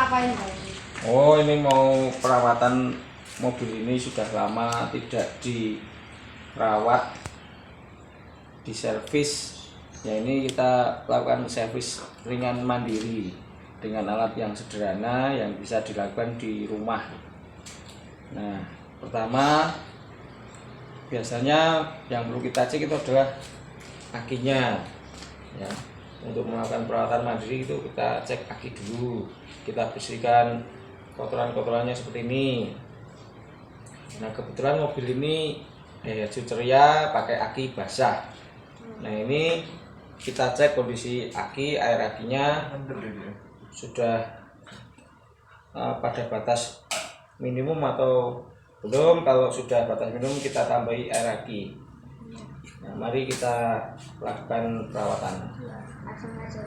ngapain Pak? Oh, ini mau perawatan mobil ini sudah lama tidak dirawat, diservis. Ya, ini kita lakukan servis ringan mandiri dengan alat yang sederhana yang bisa dilakukan di rumah. Nah, pertama biasanya yang perlu kita cek itu adalah akinya. Ya, untuk melakukan perawatan mandiri itu kita cek aki dulu. Kita bersihkan kotoran-kotorannya seperti ini. Nah, kebetulan mobil ini ceria pakai aki basah. Nah, ini kita cek kondisi aki, air akinya sudah pada batas minimum atau belum. Kalau sudah batas minimum kita tambahi air aki. Nah, mari kita lakukan perawatan. Langsung aja.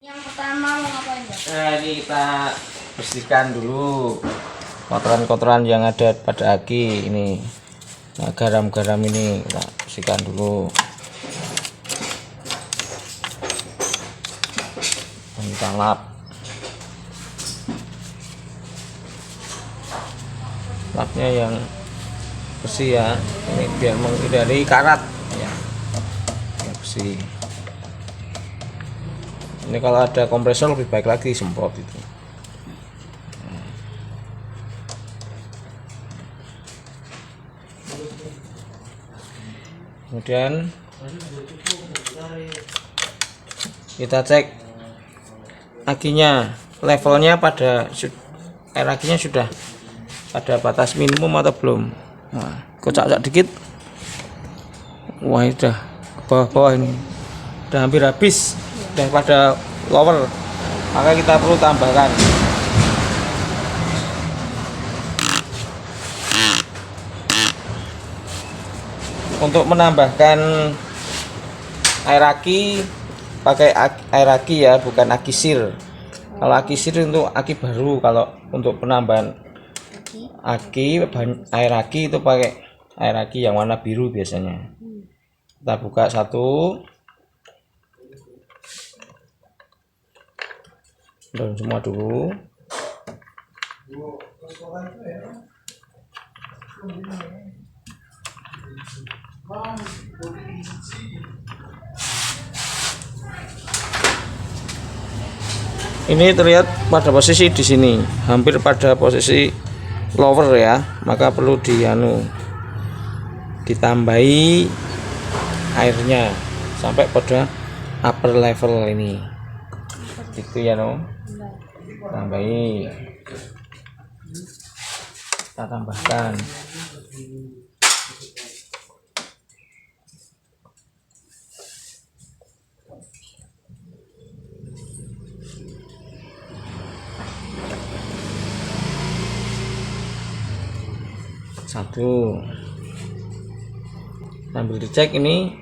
Yang pertama mau ngapain Pak? Nah, ini kita bersihkan dulu kotoran-kotoran yang ada pada aki ini. Nah, garam-garam ini kita bersihkan dulu. Dan kita lap. Lapnya yang bersih ya. Ini biar menghindari karat ya. Yang bersih. Ini kalau ada kompresor lebih baik lagi semprot itu. Kemudian kita cek akinya, levelnya pada air akinya sudah pada batas minimum atau belum. Nah, kocak-kocak dikit. Wah, udah ke bawah-bawah ini. Udah hampir habis. Udah pada lower, maka kita perlu tambahkan. Untuk menambahkan air aki, pakai air aki ya, bukan aki sir. Kalau aki sir untuk aki baru. Kalau untuk penambahan aki, air aki itu pakai air aki yang warna biru biasanya. Kita buka satu. Dan semua dulu. Ini terlihat pada posisi di sini, hampir pada posisi lower ya, maka perlu ditambahi airnya sampai pada upper level ini. Itu ya tambahi, kita tambahkan. Satu, sambil dicek ini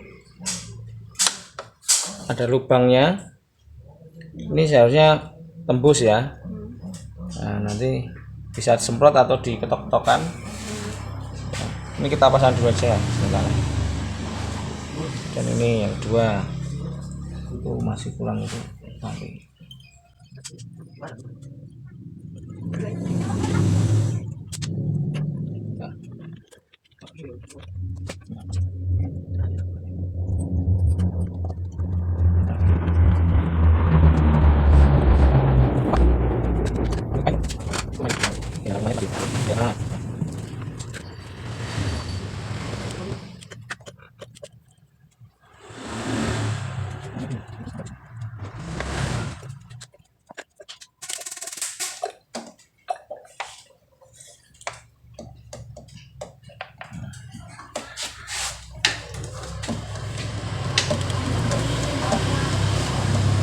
ada lubangnya. Ini seharusnya tembus ya. Nah, nanti bisa disemprot atau diketok-ketokan. Ini kita pasang dulu aja sebentar. Dan ini yang dua itu masih kurang itu nanti.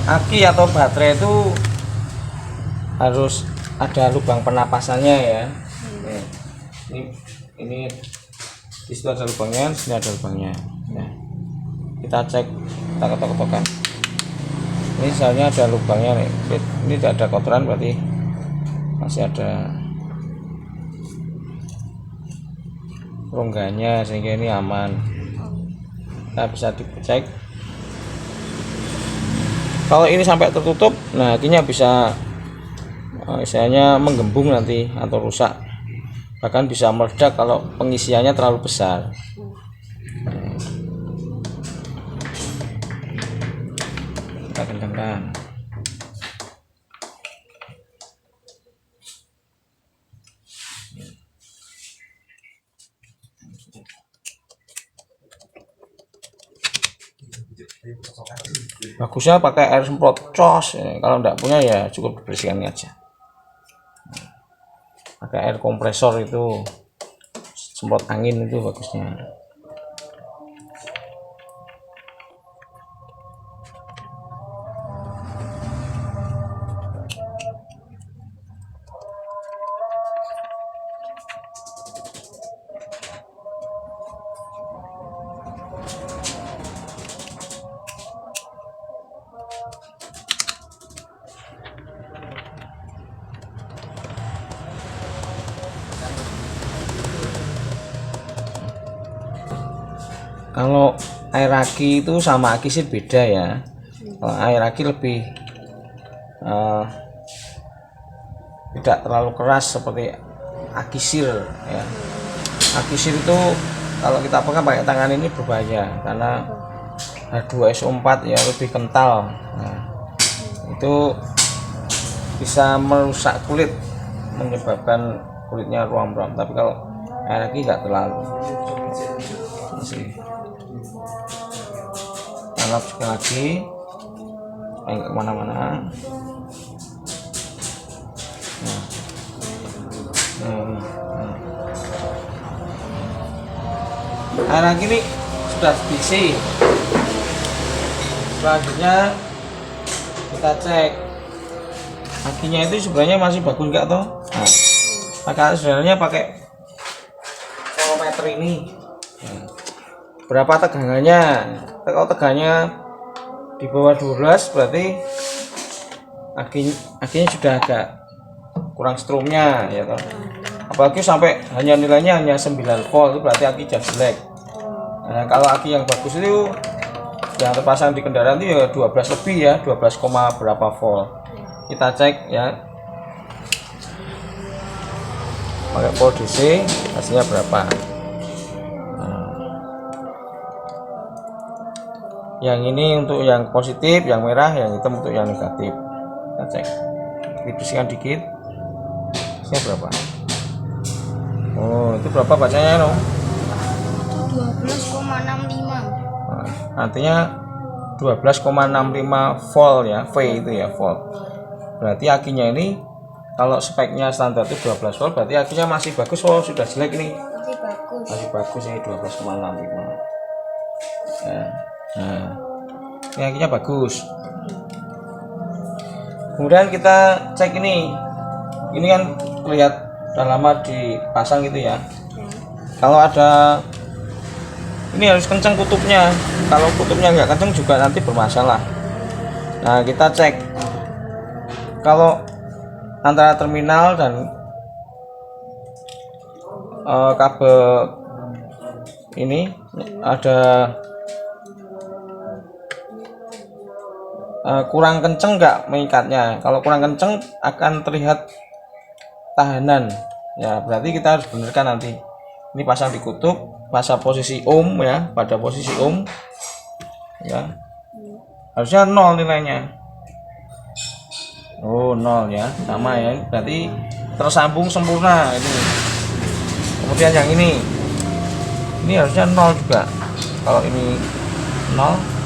Aki atau baterai itu harus ada lubang penapasannya ya. Ini di situ ada lubangnya, di sini ada lubangnya. Nah, kita cek, kita ketok-ketokan. Ini seharusnya ada lubangnya nih. Ini tidak ada kotoran, berarti masih ada rongganya sehingga ini aman. Kita bisa dicek. Kalau ini sampai tertutup, nah akinya bisa misalnya menggembung nanti atau rusak, bahkan bisa meledak kalau pengisiannya terlalu besar. Kita kencangkan. Bagusnya pakai air semprot cos, kalau enggak punya ya cukup dibersihkan aja. Pakai air kompresor itu, semprot angin itu bagusnya. Kalau air aki itu sama aki sih beda ya. Kalau air aki lebih tidak terlalu keras seperti aki sir ya. Aki sir itu kalau kita pakai tangan ini berbahaya karena H2SO4 ya lebih kental. Nah, itu bisa merusak kulit, menyebabkan kulitnya ruam-ruam. Tapi kalau air aki nggak terlalu. Masih lap sekali lagi, enggak kemana-mana. Air lagi ini sudah diisi. Selanjutnya kita cek akinya itu sebenarnya masih bagus enggak toh? Nah, maka sebenarnya pakai voltmeter ini. Berapa tegangannya? Kalau tegangannya di bawah 12 berarti akinya sudah agak kurang strumnya ya toh. Apalagi sampai nilainya hanya 9 volt itu berarti aki sudah jelek. Nah, kalau aki yang bagus itu yang terpasang di kendaraan itu ya 12 lebih ya, 12, berapa volt. Kita cek ya. Pakai volt DC hasilnya berapa. Yang ini untuk yang positif, yang merah, yang hitam untuk yang negatif. Kita cek, dibersihkan dikit. Ini berapa? Oh, itu berapa bacanya no? Itu 12,65. Nah, artinya 12,65 volt ya, V itu ya volt. Berarti akinya ini kalau speknya standar itu 12 volt, berarti akinya masih bagus. Oh, sudah jelek ini. Masih bagus ini 12,65. Ya. Nah, ini akinya bagus. Kemudian kita cek ini kan lihat udah lama dipasang gitu ya. Kalau ada ini harus kencang kutubnya. Kalau kutubnya nggak kencang juga nanti bermasalah. Nah, kita cek kalau antara terminal dan kabel ini ada kurang kenceng nggak mengikatnya. Kalau kurang kenceng akan terlihat tahanan ya, berarti kita harus benarkan nanti. Ini pasang di kutub, pasang posisi ohm ya, pada posisi ohm ya, harusnya 0 nilainya. Oh, 0 ya, sama ya, berarti tersambung sempurna ini. Kemudian yang ini harusnya 0 juga. Kalau ini 0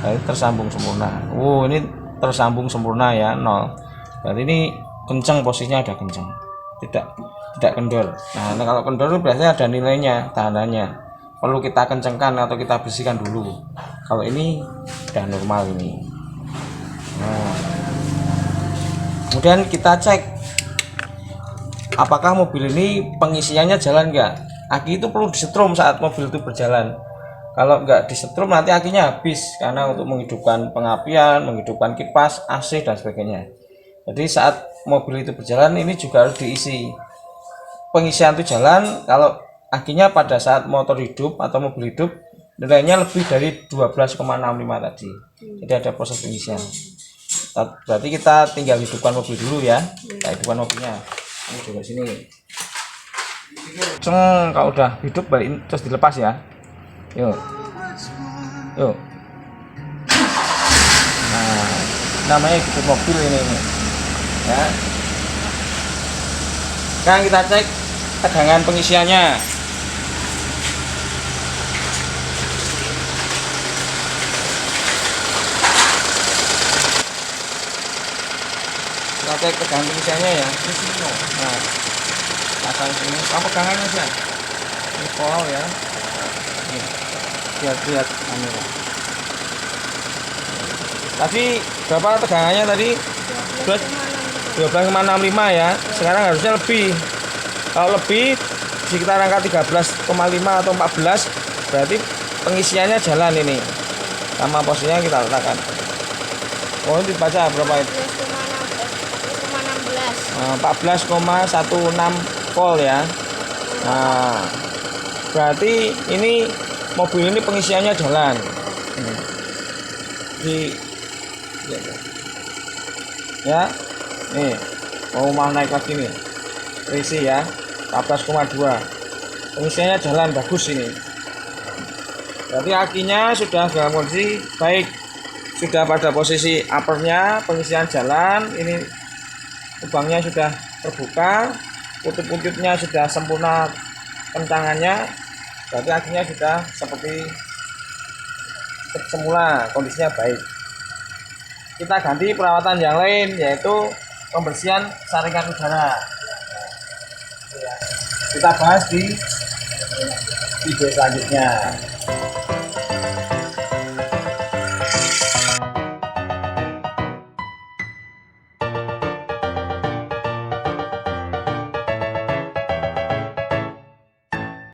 berarti tersambung sempurna. Oh, ini tersambung sempurna ya, 0. Berarti ini kencang, posisinya ada kencang, tidak kendor. Nah, kalau kendor berarti ada nilainya, tahanannya. Perlu kita kencangkan atau kita bersihkan dulu. Kalau ini sudah normal ini. Nah, kemudian kita cek apakah mobil ini pengisiannya jalan enggak. Aki itu perlu disetrum saat mobil itu berjalan. Kalau enggak disetrum nanti akinya habis, karena untuk menghidupkan pengapian, menghidupkan kipas, AC dan sebagainya. Jadi saat mobil itu berjalan ini juga harus diisi. Pengisian itu jalan, kalau akinya pada saat motor hidup atau mobil hidup nilainya lebih dari 12,65 tadi. Jadi ada proses pengisian. Berarti kita tinggal hidupkan mobil dulu ya. Kita hidupkan mobilnya. Ini coba sini. Ceng, kalau udah hidup balik terus dilepas ya. Yuk. Yuk. Nah, namanya hidup mobil ini. Ya. Sekarang kita cek tegangan pengisiannya. Kita cek tegangan pengisiannya ya. Nah, pasang sini. Apa pegangannya aja? Ini pol ya. Nih, lihat kamera. Tadi berapa tegangannya tadi? 12,65 ya. Sekarang harusnya lebih. Kalau lebih sekitar angka 13,5 atau 14 berarti pengisiannya jalan ini. Sama posisinya kita letakkan. Oh, ini dibaca berapa itu? 14,16 volt ya. Nah, berarti ini mobil ini pengisiannya jalan. Ya, nih mau naik lagi nih, terisi ya, 14,2. Pengisiannya jalan bagus ini. Berarti akinya sudah dalam kondisi baik, sudah pada posisi uppernya, pengisian jalan. Ini lubangnya sudah terbuka, kutub-kutubnya sudah sempurna kencangannya, berarti akinya sudah seperti semula, kondisinya baik. Kita ganti perawatan yang lain, yaitu pembersihan saringan udara. Kita bahas di video selanjutnya.